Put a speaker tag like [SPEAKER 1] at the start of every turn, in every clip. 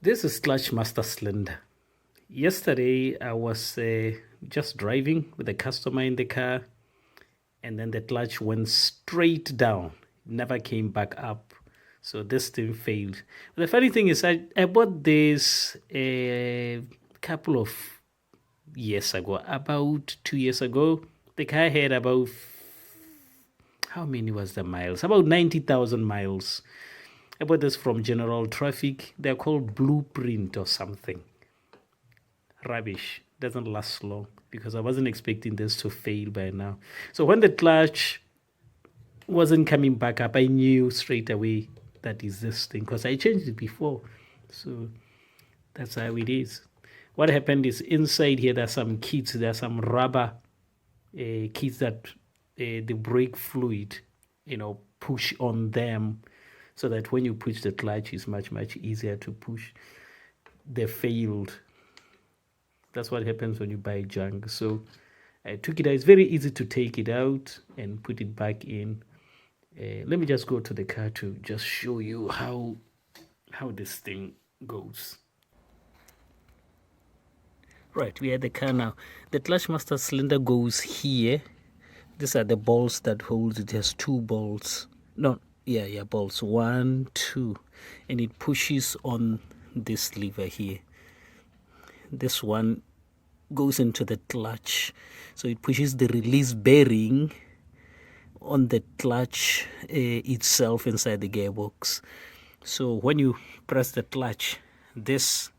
[SPEAKER 1] This is clutch master cylinder. Yesterday I was just driving with a customer in the car, and then the clutch went straight down, never came back up. So this thing failed. The funny thing is, I bought this a couple of years ago, about 2 years ago. The car had about, how many was the miles? About 90,000 miles. I bought this from General Traffic. They're called Blueprint or something. Rubbish. Doesn't last long because I wasn't expecting this to fail by now. So when the clutch wasn't coming back up, I knew straight away that is this thing because I changed it before. So that's how it is. What happened is inside here there's some kits, there's some rubber kits that the brake fluid, push on them so that when you push the clutch it's much easier to push. They failed. That's what happens when you buy junk. So I took it out. It's very easy to take it out and put it back in. Let me just go to the car to just show you how this thing goes. Right, we are at the car now. The clutch master cylinder goes here. These are the bolts that hold it. It has two bolts. No, yeah, bolts. 1, 2. And it pushes on this lever here. This one goes into the clutch. So it pushes the release bearing on the clutch itself inside the gearbox. So when you press the clutch, the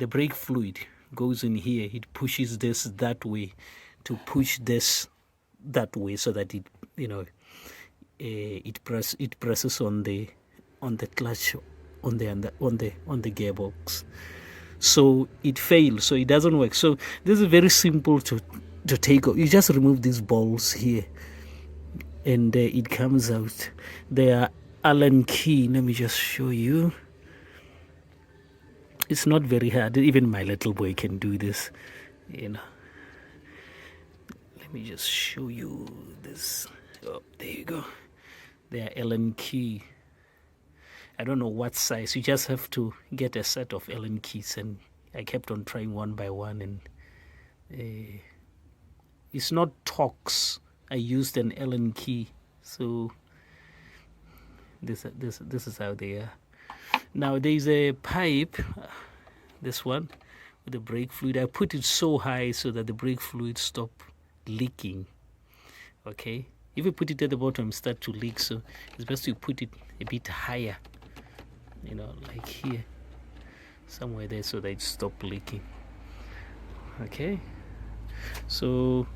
[SPEAKER 1] brake fluid goes in here. It pushes this that way to push this that way so that it presses on the clutch on the gearbox. So it fails, so it doesn't work. So this is very simple to take off. You just remove these balls here and it comes out. They are Allen key. Let me just show you. It's not very hard. Even my little boy can do this, Let me just show you this. Oh, there you go. They are Allen key. I don't know what size. You just have to get a set of Allen keys, and I kept on trying one by one, and it's not Torx. I used an Allen key, so this is how they are. Now there is a pipe, this one with the brake fluid. I put it so high so that the brake fluid stop leaking. Okay, if you put it at the bottom, start to leak. So it's best you put it a bit higher. Like here, somewhere there, so that it stop leaking. Okay, so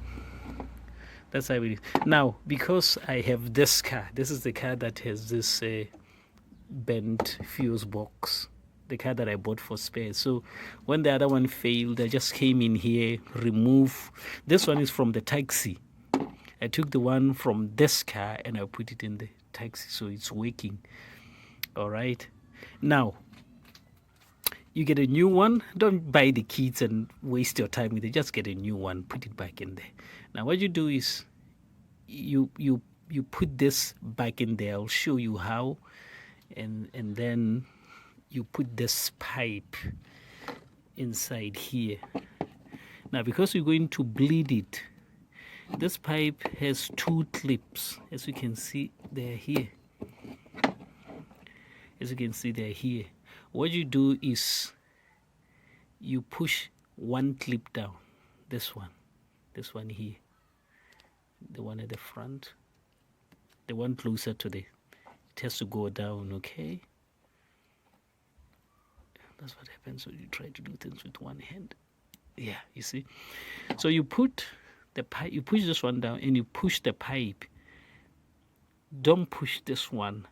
[SPEAKER 1] that's how it is. Now, because I have this car, this is the car that has this bent fuse box, the car that I bought for spares. So when the other one failed, I just came in here, remove. This one is from the taxi. I took the one from this car and I put it in the taxi, so it's working. All right. Now, you get a new one. Don't buy the kits and waste your time with it. Just get a new one, put it back in there. Now, what you do is you put this back in there. I'll show you how. And then you put this pipe inside here. Now, because we're going to bleed it, this pipe has two clips. As you can see, they're here. As you can see, they're here. What you do is you push one clip down. This one here, the one at the front, the one closer to it has to go down. Okay, that's what happens when you try to do things with one hand. Yeah, you see. So you put the pipe, you push this one down, and you push the pipe. Don't push this one.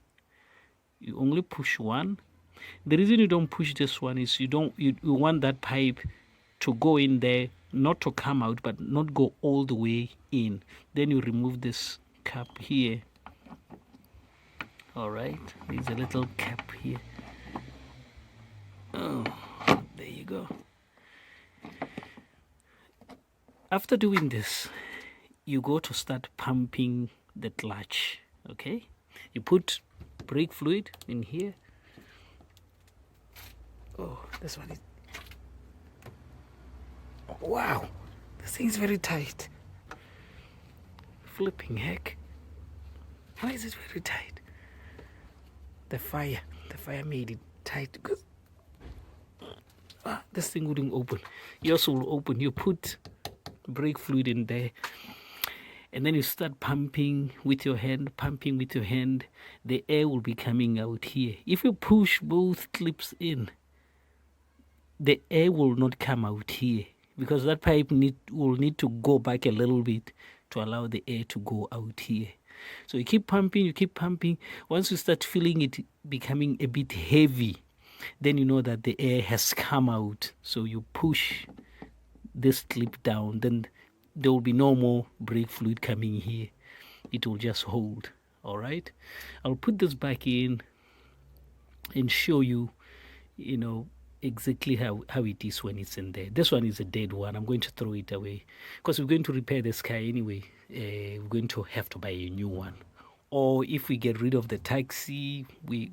[SPEAKER 1] You only push one. The reason you don't push this one is you want that pipe to go in there, not to come out, but not go all the way in. Then you remove this cap here. All right, there's a little cap here. Oh, there you go. After doing this, you go to start pumping the clutch. Okay, you put brake fluid in here. Oh, this one is, wow, this thing's very tight. Flipping heck, why is it very tight? The fire made it tight because this thing wouldn't open. Yours will open. You put brake fluid in there, and then you start pumping with your hand. The air will be coming out here. If you push both clips in, the air will not come out here because that pipe will need to go back a little bit to allow the air to go out here. So you keep pumping. Once you start feeling it becoming a bit heavy, then you know that the air has come out. So you push this clip down, then there will be no more brake fluid coming here. It will just hold. All right, I'll put this back in and show you, exactly how it is when it's in there. This one is a dead one. I'm going to throw it away because we're going to repair this car anyway. We're going to have to buy a new one, or if we get rid of the taxi, we're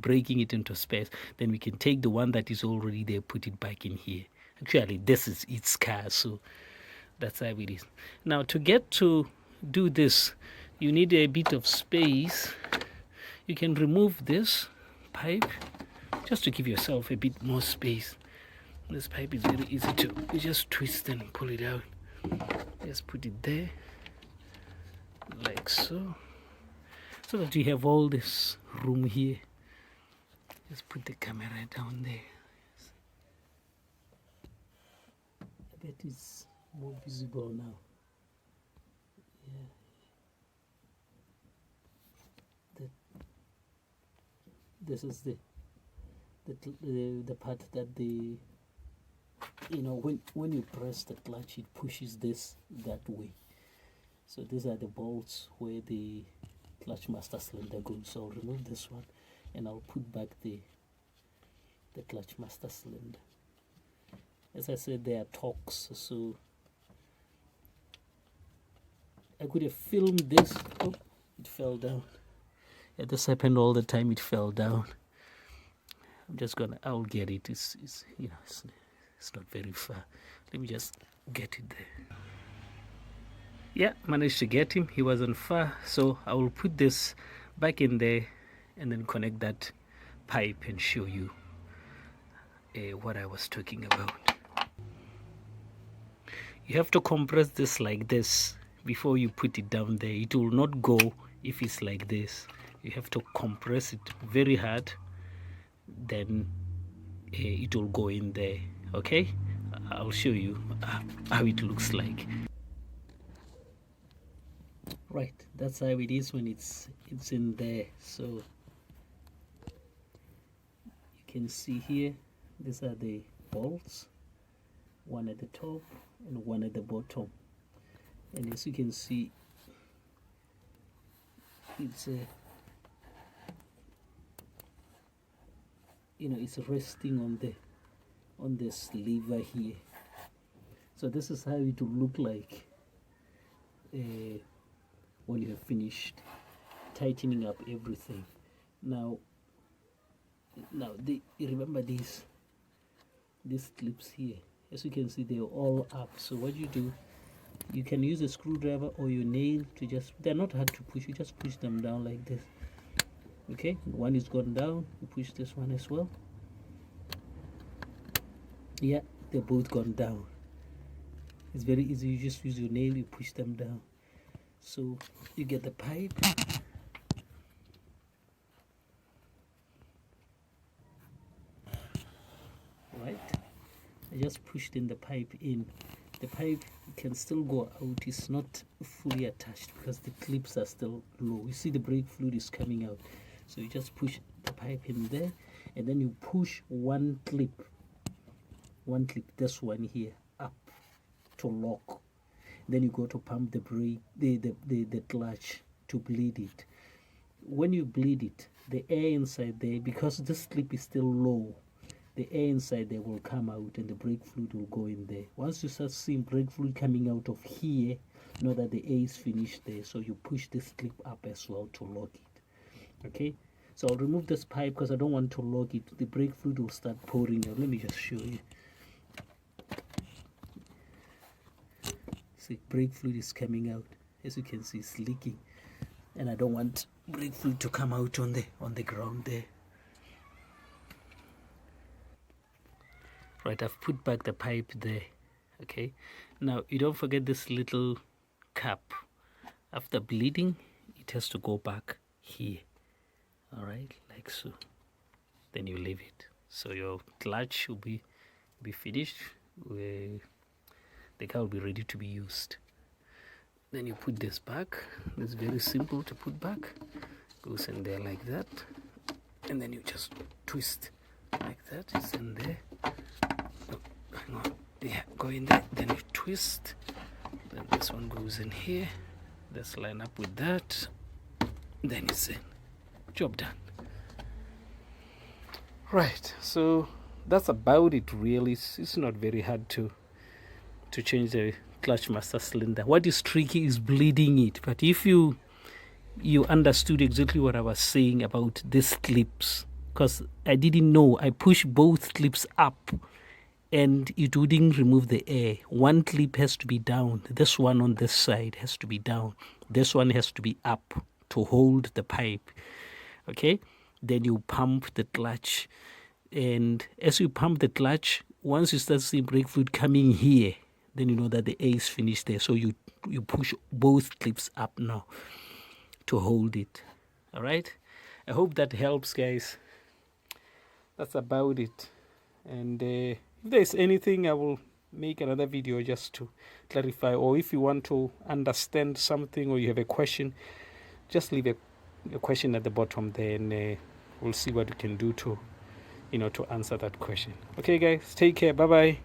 [SPEAKER 1] breaking it into space, then we can take the one that is already there, put it back in here. Actually, this is its car, so that's how it is. Now, to get to do this, you need a bit of space. You can remove this pipe just to give yourself a bit more space. This pipe is very easy to, you just twist and pull it out. Just put it there, like so that you have all this room here. Just put the camera down there. I bet it's more visible now. Yeah. This is the part that when you press the clutch, it pushes this that way. So these are the bolts where the clutch master cylinder goes. So I'll remove this one and I'll put back the clutch master cylinder. As I said, they are Torx, so I could have filmed this. Oh, it fell down. Yeah, this happened all the time. It fell down. I'll get it. It's not very far. Let me just get it there. Yeah, managed to get him. He wasn't far, so I will put this back in there and then connect that pipe and show you what I was talking about. You have to compress this like this before you put it down there. It will not go if it's like this. You have to compress it very hard, then it will go in there. Okay, I'll show you how it looks like. Right, that's how it is when it's in there. So you can see here, these are the bolts, one at the top and one at the bottom. And as you can see, it's it's resting on this lever here. So this is how it will look like when you have finished tightening up everything. Now remember these clips here, as you can see, they're all up. So what you do, you can use a screwdriver or your nail to they're not hard to push, you just push them down like this. Okay, one is gone down, you push this one as well. Yeah, they're both gone down. It's very easy, you just use your nail, you push them down. So you get the pipe, right? I just pushed in the pipe in. The pipe can still go out, it's not fully attached because the clips are still low. You see the brake fluid is coming out. So you just push the pipe in there and then you push one clip, this one here, up to lock. Then you go to pump the brake, the clutch to bleed it. When you bleed it, the air inside there, because this clip is still low, the air inside there will come out and the brake fluid will go in there. Once you start seeing brake fluid coming out of here, know that the air is finished there. So you push this clip up as well to lock it. Okay, So I'll remove this pipe because I don't want to lock it. The brake fluid will start pouring out. Let me just show you. See, brake fluid is coming out. As you can see, it's leaking, and I don't want brake fluid to come out on the ground there. Right, I've put back the pipe there. Okay, now you don't forget this little cap. After bleeding, it has to go back here. All right, like so. Then you leave it. So your clutch will be finished. The car will be ready to be used. Then you put this back. It's very simple to put back. Goes in there like that, and then you just twist like that. It's in there. Oh, hang on. Yeah, go in there. Then you twist. Then this one goes in here. Let's line up with that. Then it's in. Job done. Right. So that's about it. Really, it's not very hard to change the clutch master cylinder. What is tricky is bleeding it. But if you understood exactly what I was saying about these clips, because I didn't know, I pushed both clips up and it wouldn't remove the air. One clip has to be down. This one on this side has to be down. This one has to be up to hold the pipe. Okay? Then you pump the clutch. And as you pump the clutch, once you start seeing brake fluid coming here, then you know that the air is finished there. So you push both clips up now to hold it. All right? I hope that helps, guys. That's about it. And if there's anything, I will make another video just to clarify. Or if you want to understand something or you have a question, just leave a question at the bottom there, and we'll see what we can do to answer that question. Okay, guys, take care. Bye-bye.